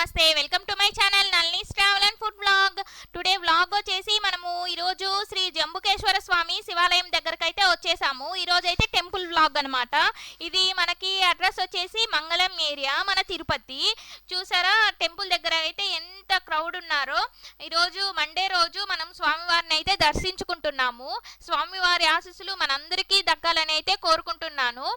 నమస్తే, welcome to my channel Nalini's travel and food blog. Today vlog వచ్చేసి మనము ఈరోజు శ్రీ జంబుకేశ్వర స్వామి శివాలయం దగ్గరకు అయితే వచ్చేసాము. ఈరోజు అయితే టెంపుల్ వ్లాగ్ అనమాట. ఇది మనకి అడ్రస్ వచ్చేసి మంగళం ఏరియా, మన తిరుపతి. చూసారా టెంపుల్ దగ్గర అయితే ఎంత క్రౌడ్ ఉన్నారో. ఈరోజు మండే రోజు మనం స్వామివారిని అయితే దర్శించుకుంటున్నాము. స్వామివారి ఆశీస్సులు మనందరికీ దక్కాలని అయితే కోరుకుంటున్నాను.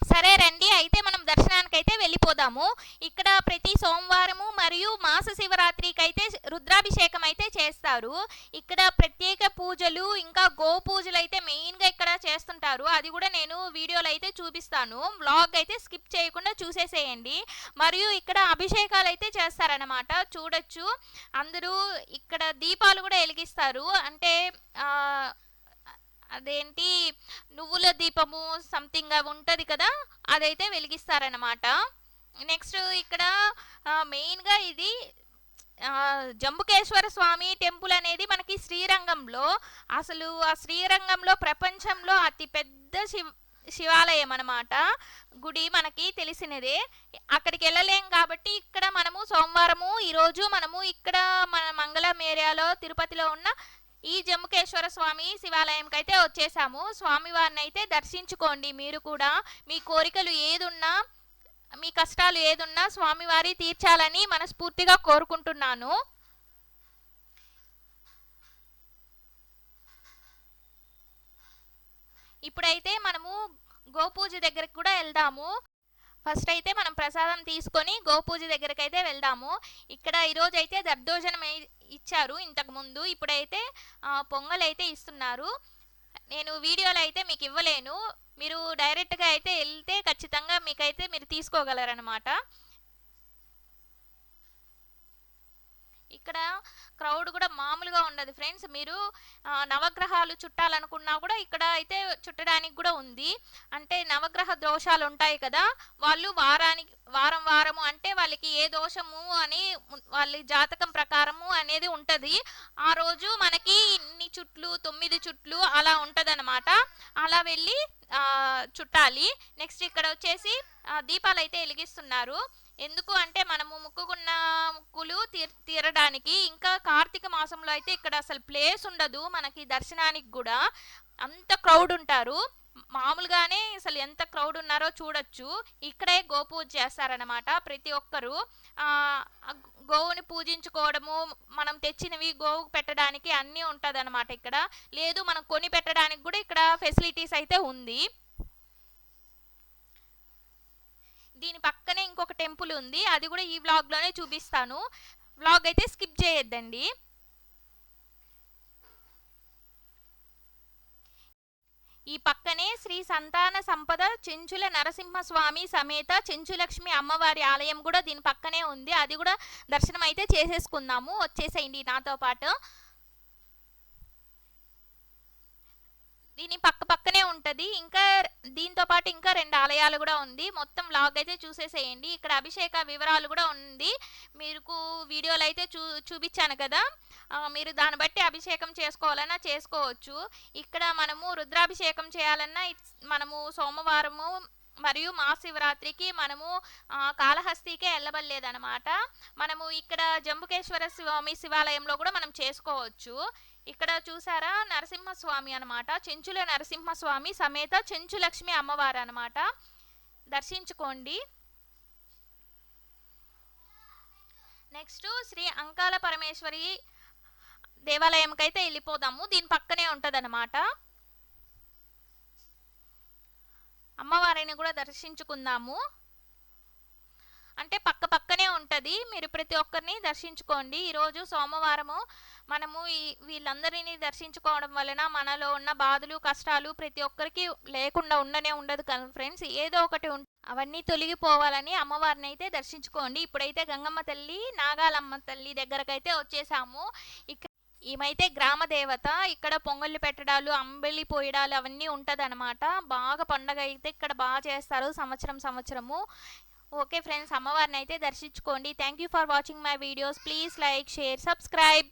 సరే రండి, అయితే మనం దర్శనానికి అయితే వెళ్ళిపోదాము. ఇక్కడ ప్రతి సోమవారము మరియు మాస శివరాత్రికి అయితే రుద్రాభిషేకం అయితే చేస్తారు. ఇక్కడ ప్రత్యేక పూజలు ఇంకా గో పూజలు అయితే మెయిన్గా ఇక్కడ చేస్తుంటారు. అది కూడా నేను వీడియోలో అయితే చూపిస్తాను. వ్లాగ్ అయితే స్కిప్ చేయకుండా చూసేసేయండి. మరియు ఇక్కడ అభిషేకాలు అయితే చేస్తారనమాట, చూడొచ్చు. అందరూ ఇక్కడ దీపాలు కూడా వెలిగిస్తారు. అంటే అదేంటి నువ్వుల దీపము సంథింగ్ అవి ఉంటుంది కదా, అదైతే వెలిగిస్తారనమాట. నెక్స్ట్ ఇక్కడ మెయిన్గా ఇది జంబుకేశ్వర స్వామి టెంపుల్ అనేది మనకి శ్రీరంగంలో, అసలు ఆ శ్రీరంగంలో ప్రపంచంలో అతి పెద్ద శివాలయం అనమాట. గుడి మనకి తెలిసినదే. అక్కడికి వెళ్ళలేం కాబట్టి ఇక్కడ మనము సోమవారము ఈరోజు మనము ఇక్కడ మన మంగళం ఏరియాలో తిరుపతిలో ఉన్న ఈ జంబుకేశ్వర స్వామి శివాలయంకి అయితే వచ్చేసాము. స్వామివారిని అయితే దర్శించుకోండి. మీరు కూడా మీ కోరికలు ఏదున్నా, మీ కష్టాలు ఏదున్నా స్వామివారి తీర్చాలని మనస్ఫూర్తిగా కోరుకుంటున్నాను. ఇప్పుడైతే మనము గోపూజ దగ్గరికి కూడా వెళ్దాము. ఫస్ట్ అయితే మనం ప్రసాదం తీసుకొని గోపూజ దగ్గరికి అయితే వెళ్దాము. ఇక్కడ ఈరోజు అయితే దర్దోజనం ఇచ్చారు ఇంతకు ముందు, ఇప్పుడైతే పొంగల్ అయితే ఇస్తున్నారు. నేను వీడియోలో అయితే మీకు ఇవ్వలేను, మీరు డైరెక్ట్గా అయితే వెళ్తే ఖచ్చితంగా మీకైతే మీరు తీసుకోగలరనమాట. ఇక్కడ క్రౌడ్ కూడా మామూలుగా ఉండదు ఫ్రెండ్స్. మీరు నవగ్రహాలు చుట్టాలనుకున్నా కూడా ఇక్కడ అయితే చుట్టడానికి కూడా ఉంది. అంటే నవగ్రహ దోషాలు ఉంటాయి కదా, వాళ్ళు వారము అంటే వాళ్ళకి ఏ దోషము అని వాళ్ళ జాతకం ప్రకారము అనేది ఉంటుంది. ఆ రోజు మనకి ఇన్ని చుట్లు 9 చుట్లు అలా ఉంటుందన్నమాట. అలా వెళ్ళి చుట్టాలి. నెక్స్ట్ ఇక్కడ వచ్చేసి దీపాలు అయితే వెలిగిస్తున్నారు. ఎందుకు అంటే మనము ముక్కుకున్న ముక్కులు తీరడానికి. ఇంకా కార్తీక మాసంలో అయితే ఇక్కడ అసలు ప్లేస్ ఉండదు మనకి దర్శనానికి కూడా, అంత క్రౌడ్ ఉంటారు. మామూలుగానే అసలు ఎంత క్రౌడ్ ఉన్నారో చూడొచ్చు. ఇక్కడే గోపూజ చేస్తారనమాట. ప్రతి ఒక్కరు గోవుని పూజించుకోవడము, మనం తెచ్చినవి గోవుకు పెట్టడానికి అన్నీ ఉంటుంది అనమాట. ఇక్కడ లేదు మనం కొని పెట్టడానికి కూడా ఇక్కడ ఫెసిలిటీస్ అయితే ఉంది. దీని పక్కనే ఇంకొక టెంపుల్ ఉంది, అది కూడా ఈ వ్లాగ్లోనే చూపిస్తాను. వ్లాగ్ అయితే స్కిప్ చేయొద్దండి. ఈ పక్కనే శ్రీ సంతాన సంపద చెంచుల నరసింహస్వామి సమేత చెంచులక్ష్మి అమ్మవారి ఆలయం కూడా దీని పక్కనే ఉంది. అది కూడా దర్శనం అయితే చేసేసుకుందాము. వచ్చేసేయండి నాతో పాటు. దీని పక్కనే ఉంటుంది. ఇంకా దీంతో పాటు ఇంకా 2 ఆలయాలు కూడా ఉంది. మొత్తం వ్లాగ్ అయితే చూసేసేయండి. ఇక్కడ అభిషేక వివరాలు కూడా ఉంది. మీకు వీడియోలో అయితే చూపించాను కదా, మీరు దాన్ని బట్టి అభిషేకం చేసుకోవాలన్నా చేసుకోవచ్చు. ఇక్కడ మనము రుద్రాభిషేకం చేయాలన్నా మనము సోమవారము మరియు మహాశివరాత్రికి మనము కాళహస్తికే వెళ్ళబడలేదన్నమాట. మనము ఇక్కడ జంబుకేశ్వర స్వామి శివాలయంలో కూడా మనం చేసుకోవచ్చు. ఇక్కడ చూసారా నరసింహస్వామి అనమాట, చెంచుల నరసింహస్వామి సమేత చెంచులక్ష్మి అమ్మవారు అనమాట. దర్శించుకోండి. నెక్స్ట్ శ్రీ అంకాల పరమేశ్వరి దేవాలయంకి అయితే వెళ్ళిపోదాము. దీని పక్కనే ఉంటుంది అనమాట. అమ్మవారిని కూడా దర్శించుకుందాము. అంటే పక్కనే ఉంటుంది. మీరు ప్రతి ఒక్కరిని దర్శించుకోండి. ఈరోజు సోమవారము మనము వీళ్ళందరినీ దర్శించుకోవడం వలన మనలో ఉన్న బాధలు కష్టాలు ప్రతి ఒక్కరికి లేకుండా ఉండదు కదా ఫ్రెండ్స్. ఏదో ఒకటి అవన్నీ తొలగిపోవాలని అమ్మవారిని అయితే దర్శించుకోండి. ఇప్పుడైతే గంగమ్మ తల్లి నాగాలమ్మ తల్లి దగ్గరకైతే వచ్చేసాము. ఈమైతే గ్రామ దేవత. ఇక్కడ పొంగళ్ళు పెట్టడాలు, అంబలి పోయడాలు అవన్నీ ఉంటుంది అనమాట. బాగా పండగ అయితే ఇక్కడ బాగా చేస్తారు సంవత్సరము. ఓకే ఫ్రెండ్స్, అమ్మవారిని అయితే దర్శించుకోండి. Thank you for watching my videos. Please like, share, subscribe.